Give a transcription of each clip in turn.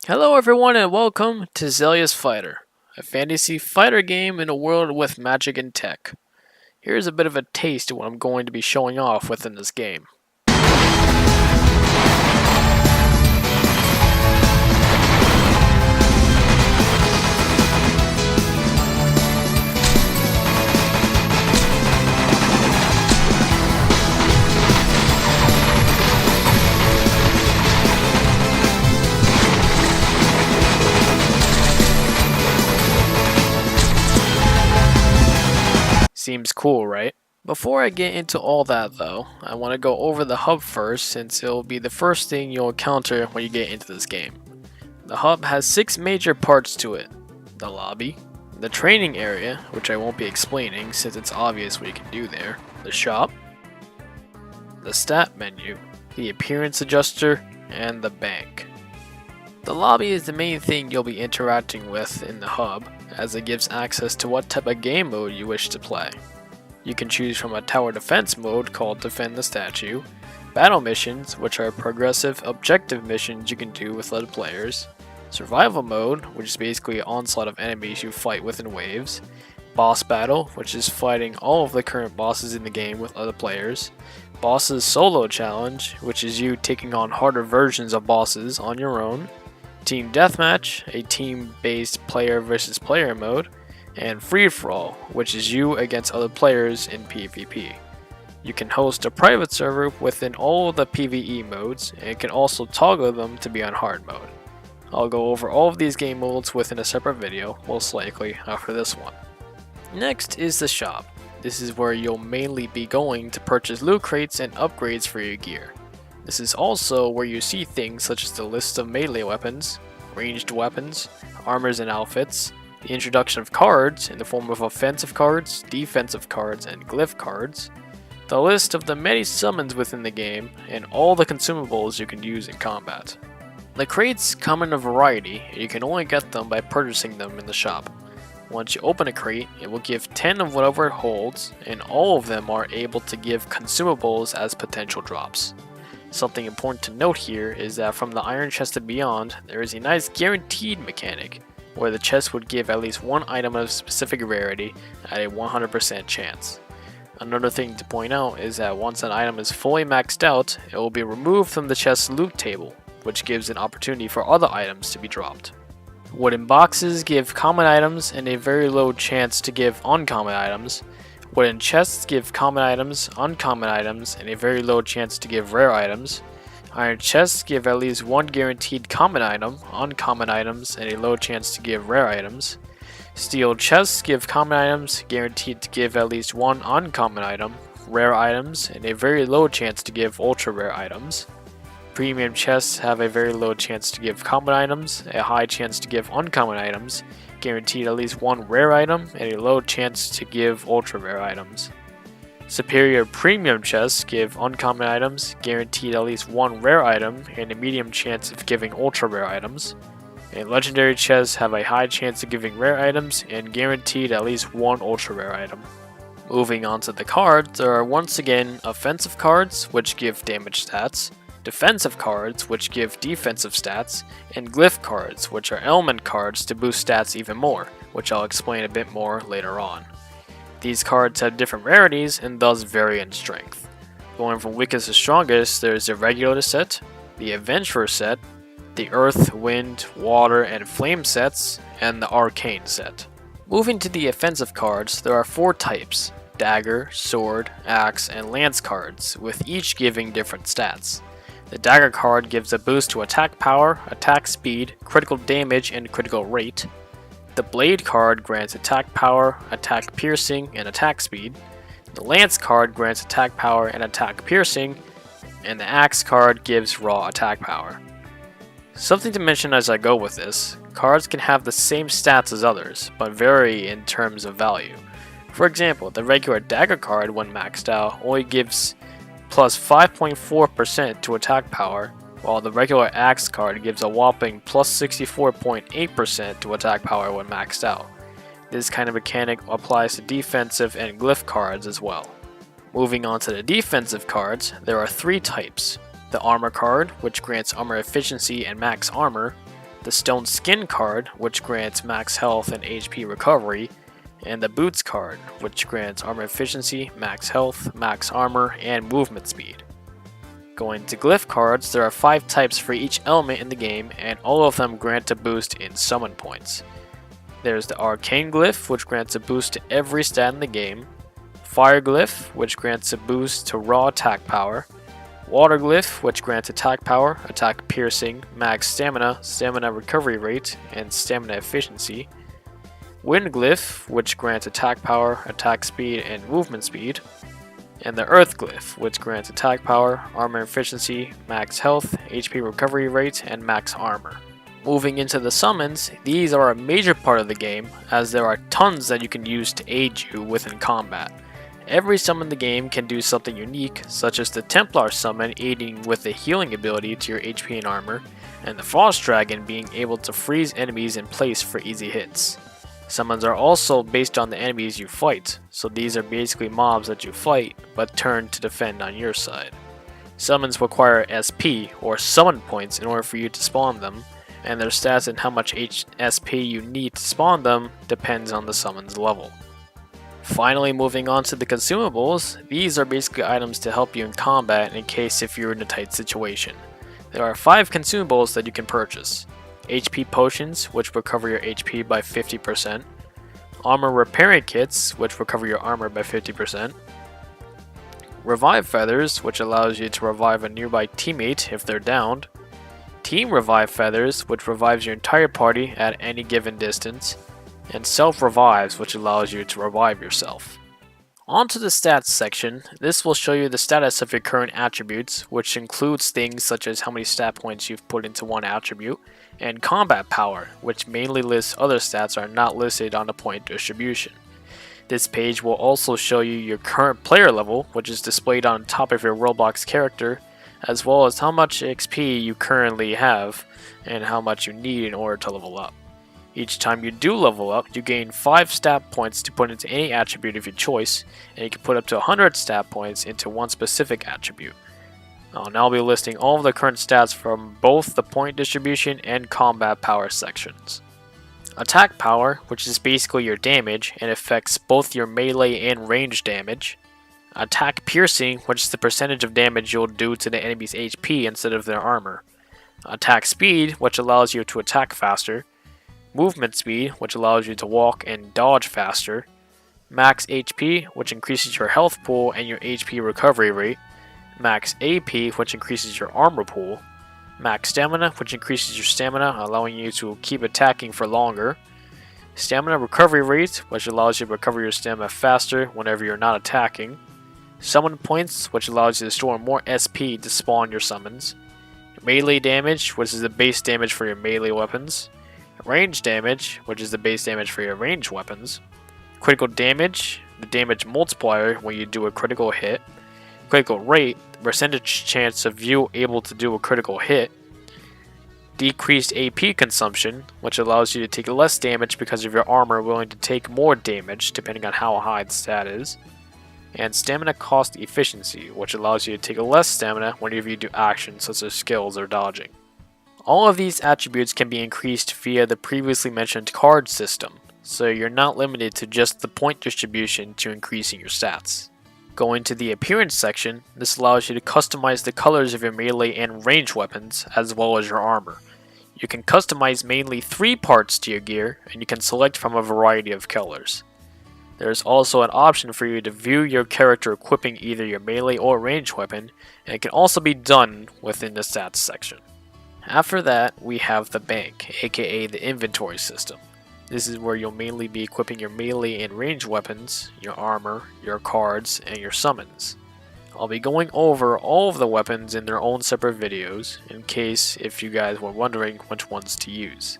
Hello, everyone, and welcome to Zealous Fighter, a fantasy fighter game in a world with magic and tech. Here's a bit of a taste of what I'm going to be showing off within this game. Seems cool, right? Before I get into all that though, I want to go over the hub first since it'll be the first thing you'll encounter when you get into this game. The hub has 6 major parts to it. The lobby, the training area, which I won't be explaining since it's obvious what you can do there, the shop, the stat menu, the appearance adjuster, and the bank. The lobby is the main thing you'll be interacting with in the hub, as it gives access to what type of game mode you wish to play. You can choose from a tower defense mode called Defend the Statue, battle missions, which are progressive objective missions you can do with other players, survival mode, which is basically an onslaught of enemies you fight with in waves, boss battle, which is fighting all of the current bosses in the game with other players, bosses solo challenge, which is you taking on harder versions of bosses on your own, Team Deathmatch, a team-based player versus player mode, and Free For All, which is you against other players in PvP. You can host a private server within all of the PvE modes, and can also toggle them to be on hard mode. I'll go over all of these game modes within a separate video, most likely after this one. Next is the shop. This is where you'll mainly be going to purchase loot crates and upgrades for your gear. This is also where you see things such as the list of melee weapons, ranged weapons, armors and outfits, the introduction of cards in the form of offensive cards, defensive cards, and glyph cards, the list of the many summons within the game, and all the consumables you can use in combat. The crates come in a variety, and you can only get them by purchasing them in the shop. Once you open a crate, it will give 10 of whatever it holds, and all of them are able to give consumables as potential drops. Something important to note here is that from the Iron Chest and beyond, there is a nice guaranteed mechanic, where the chest would give at least one item of specific rarity at a 100% chance. Another thing to point out is that once an item is fully maxed out, it will be removed from the chest's loot table, which gives an opportunity for other items to be dropped. Wooden boxes give common items and a very low chance to give uncommon items. Wooden chests give common items, uncommon items, and a very low chance to give rare items. Iron chests give at least one guaranteed common item, uncommon items, and a low chance to give rare items. Steel chests give common items, guaranteed to give at least one uncommon item, rare items, and a very low chance to give ultra rare items. Premium chests have a very low chance to give common items, a high chance to give uncommon items, guaranteed at least one rare item, and a low chance to give ultra rare items. Superior premium chests give uncommon items, guaranteed at least one rare item, and a medium chance of giving ultra rare items. And legendary chests have a high chance of giving rare items, and guaranteed at least one ultra rare item. Moving on to the cards, there are once again offensive cards, which give damage stats, defensive cards, which give defensive stats, and glyph cards, which are element cards to boost stats even more, which I'll explain a bit more later on. These cards have different rarities and thus vary in strength. Going from weakest to strongest, there's the regular set, the adventurer set, the earth, wind, water, and flame sets, and the arcane set. Moving to the offensive cards, there are 4 types: dagger, sword, axe, and lance cards, with each giving different stats. The dagger card gives a boost to attack power, attack speed, critical damage, and critical rate. The blade card grants attack power, attack piercing, and attack speed. The lance card grants attack power and attack piercing, and the axe card gives raw attack power. Something to mention as I go with this, cards can have the same stats as others, but vary in terms of value. For example, the regular dagger card when maxed out only gives plus 5.4% to attack power, while the regular axe card gives a whopping plus 64.8% to attack power when maxed out. This kind of mechanic applies to defensive and glyph cards as well. Moving on to the defensive cards, there are 3 types: the armor card, which grants armor efficiency and max armor, the Stone Skin card, which grants max health and HP recovery, and the Boots card, which grants armor efficiency, max health, max armor, and movement speed. Going to glyph cards, there are 5 types for each element in the game, and all of them grant a boost in summon points. There's the Arcane Glyph, which grants a boost to every stat in the game, Fire Glyph, which grants a boost to raw attack power, Water Glyph, which grants attack power, attack piercing, max stamina, stamina recovery rate, and stamina efficiency, Wind Glyph, which grants attack power, attack speed, and movement speed, and the Earth Glyph, which grants attack power, armor efficiency, max health, HP recovery rate, and max armor. Moving into the summons, these are a major part of the game, as there are tons that you can use to aid you within combat. Every summon in the game can do something unique, such as the Templar summon aiding with the healing ability to your HP and armor, and the Frost Dragon being able to freeze enemies in place for easy hits. Summons are also based on the enemies you fight, so these are basically mobs that you fight, but turn to defend on your side. Summons require SP, or summon points, in order for you to spawn them, and their stats and how much SP you need to spawn them depends on the summon's level. Finally, moving on to the consumables, these are basically items to help you in combat in case if you're in a tight situation. There are 5 consumables that you can purchase. HP potions, which recover your HP by 50%, armor repairing kits, which recover your armor by 50%, revive feathers, which allows you to revive a nearby teammate if they're downed, team revive feathers, which revives your entire party at any given distance, and self revives, which allows you to revive yourself. On to the stats section. This will show you the status of your current attributes, which includes things such as how many stat points you've put into one attribute, and combat power, which mainly lists other stats that are not listed on the point distribution. This page will also show you your current player level, which is displayed on top of your Roblox character, as well as how much XP you currently have, and how much you need in order to level up. Each time you do level up, you gain 5 stat points to put into any attribute of your choice, and you can put up to 100 stat points into one specific attribute. I'll now be listing all of the current stats from both the point distribution and combat power sections. Attack power, which is basically your damage and affects both your melee and range damage. Attack piercing, which is the percentage of damage you'll do to the enemy's HP instead of their armor. Attack speed, which allows you to attack faster. Movement speed, which allows you to walk and dodge faster. Max HP, which increases your health pool and your HP recovery rate. Max AP, which increases your armor pool. Max stamina, which increases your stamina, allowing you to keep attacking for longer. Stamina recovery rate, which allows you to recover your stamina faster whenever you're not attacking. Summon points, which allows you to store more SP to spawn your summons. Melee damage, which is the base damage for your melee weapons. Range damage, which is the base damage for your ranged weapons. Critical damage, the damage multiplier when you do a critical hit. Critical rate, the percentage chance of you able to do a critical hit. Decreased AP consumption, which allows you to take less damage because of your armor willing to take more damage depending on how high the stat is. And stamina cost efficiency, which allows you to take less stamina whenever you do actions such as skills or dodging. All of these attributes can be increased via the previously mentioned card system, so you're not limited to just the point distribution to increasing your stats. Going to the appearance section, this allows you to customize the colors of your melee and range weapons, as well as your armor. You can customize mainly 3 parts to your gear, and you can select from a variety of colors. There is also an option for you to view your character equipping either your melee or range weapon, and it can also be done within the stats section. After that, we have the bank, aka the inventory system. This is where you'll mainly be equipping your melee and range weapons, your armor, your cards, and your summons. I'll be going over all of the weapons in their own separate videos, in case if you guys were wondering which ones to use.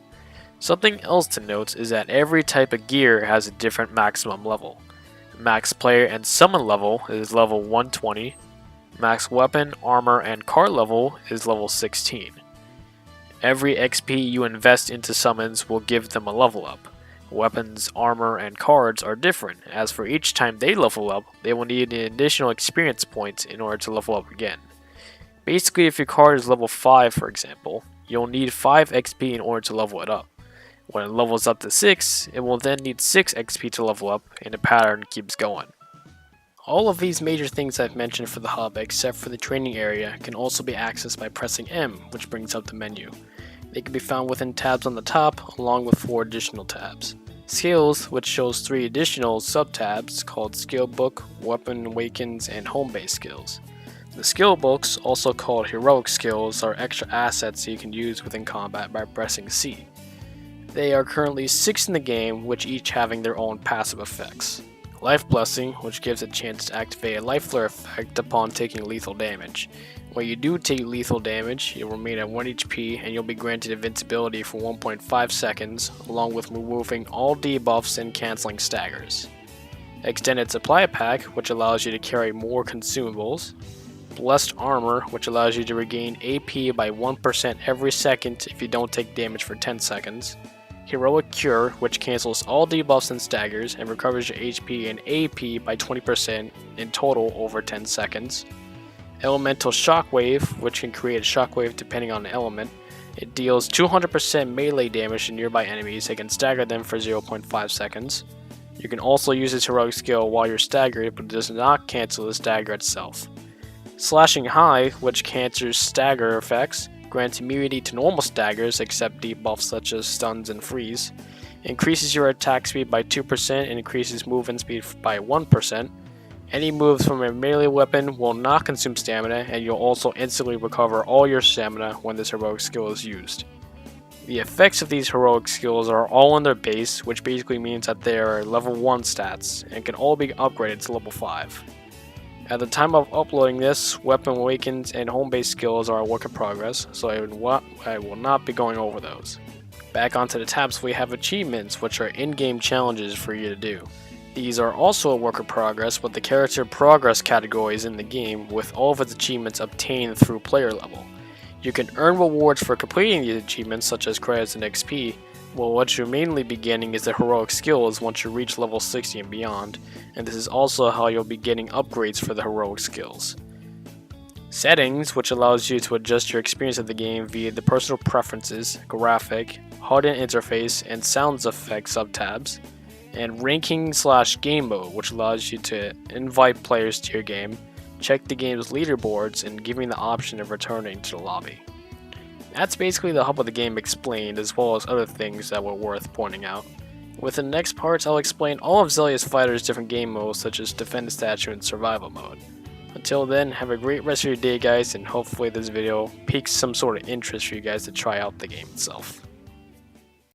Something else to note is that every type of gear has a different maximum level. Max player and summon level is level 120, max weapon, armor, and card level is level 16. Every XP you invest into summons will give them a level up. Weapons, armor, and cards are different, as for each time they level up, they will need an additional experience points in order to level up again. Basically, if your card is level 5 for example, You'll need 5 XP in order to level it up. When it levels up to 6, it will then need 6 XP to level up, and the pattern keeps going. All of these major things I've mentioned for the hub, except for the training area, can also be accessed by pressing M, which brings up the menu. They can be found within tabs on the top, along with 4 additional tabs. Skills, which shows 3 additional sub-tabs called Skill Book, Weapon Awakens, and Home-based skills. The skill books, also called heroic skills, are extra assets you can use within combat by pressing C. They are currently 6 in the game, which each having their own passive effects. Life Blessing, which gives a chance to activate a life flare effect upon taking lethal damage. When you do take lethal damage, you'll remain at 1 HP and you'll be granted invincibility for 1.5 seconds, along with removing all debuffs and cancelling staggers. Extended Supply Pack, which allows you to carry more consumables. Blessed Armor, which allows you to regain AP by 1% every second if you don't take damage for 10 seconds. Heroic Cure, which cancels all debuffs and staggers and recovers your HP and AP by 20% in total over 10 seconds. Elemental Shockwave, which can create a shockwave depending on the element. It deals 200% melee damage to nearby enemies and can stagger them for 0.5 seconds. You can also use this heroic skill while you're staggered, but it does not cancel the stagger itself. Slashing High, which cancels stagger effects, grants immunity to normal staggers except debuffs such as stuns and freeze, increases your attack speed by 2% and increases movement speed by 1%. Any moves from a melee weapon will not consume stamina, and you'll also instantly recover all your stamina when this heroic skill is used. The effects of these heroic skills are all on their base, which basically means that they are level 1 stats and can all be upgraded to level 5. At the time of uploading this, Weapon Awakens and Home-based skills are a work in progress, so I will not be going over those. Back onto the tabs, we have achievements, which are in-game challenges for you to do. These are also a work in progress, but the character progress category is in the game, with all of its achievements obtained through player level. You can earn rewards for completing these achievements, such as credits and XP, while what you'll mainly be getting is the heroic skills once you reach level 60 and beyond, and this is also how you'll be getting upgrades for the heroic skills. Settings, which allows you to adjust your experience of the game via the personal preferences, graphic, HUD interface, and sounds effect subtabs. And ranking/game mode, which allows you to invite players to your game, check the game's leaderboards, and giving the option of returning to the lobby. That's basically the hub of the game explained, as well as other things that were worth pointing out. Within the next parts, I'll explain all of Zealous Fighter's different game modes, such as Defend the Statue and Survival mode. Until then, have a great rest of your day, guys, and hopefully this video piques some sort of interest for you guys to try out the game itself.